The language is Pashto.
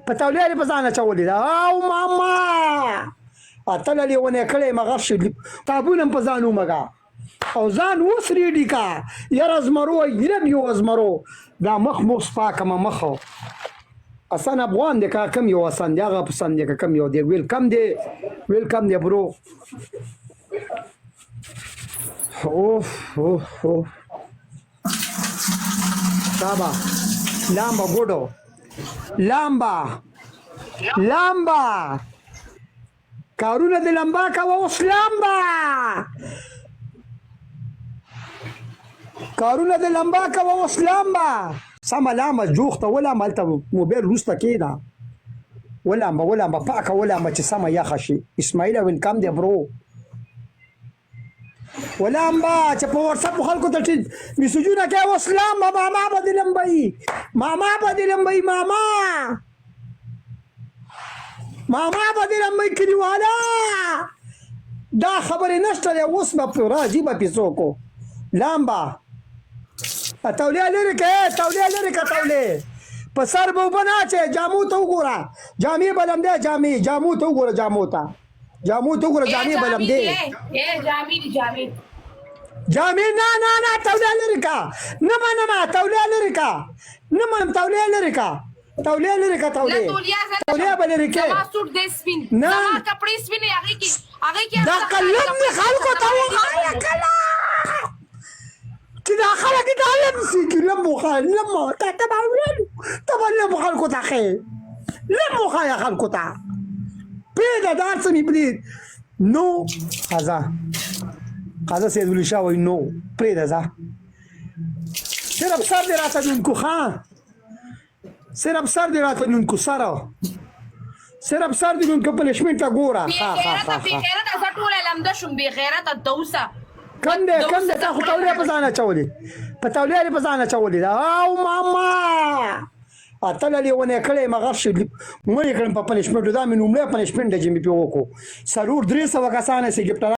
په تولې په ځان اچولې ده او ماما اتل لیونه کړې مغش تابونه په ځان ومګه او ځان اوس ریډي کا یار ازمرو یرم یو ازمرو دا مخ پاکه مخو اسان افغان دې کا کم یو اسان دی هغه پسند دی کم یو دی ویلکم دی برو اوف Saba, lamba godo, lamba, karuna de lamba kawas lamba, karuna de lamba kawas lamba, sama lamba jukhta wala malta mobil rusta kida, wala paka wala machi sama ya khashi, Ismaila welcome de bro. ولامبا چې په واتساپ خلکو ته میسجونه کوي اوس لامبا ماما به دې لمبوي ماما به دې لمبوي کلیواله دا خبرې نشته دی اوس به راځي به پیسوکو لامبا تولې لري که تولې په سر به اوبه نه اچې جامو ته وګوره جامې به لمدې جامو ته وګوره جامې به لمدې جامې نه تولې لري کا نما تولې لري کا تولې به لري کې ما سوټ دې سپین ما کپڑے سپین هغه کې دا قلم نه خلکو ته وخایا کلا چې دا خلک دا لمسي کې لمو خلکو ته خې لمو خایا خلکو ته پیدا دار سمې بلید نو قضا سیدولی شاه وای نو پریده ځه صرف سر دې راته نونکو صرف سر دې راته نونکو صرف سر دې نونکو پنشمنټ ته ګوره بغیرته زه ټوله لمده شوم بغیرته دوسه کم دی تا خو تولې په ځان اچولې او ماما اتل لیونه کړې مغش مې کړم په پنشمنټ دا مې نومله پنشمنټ چې مې په وکړو سرور 300 کسانه سي ګفټ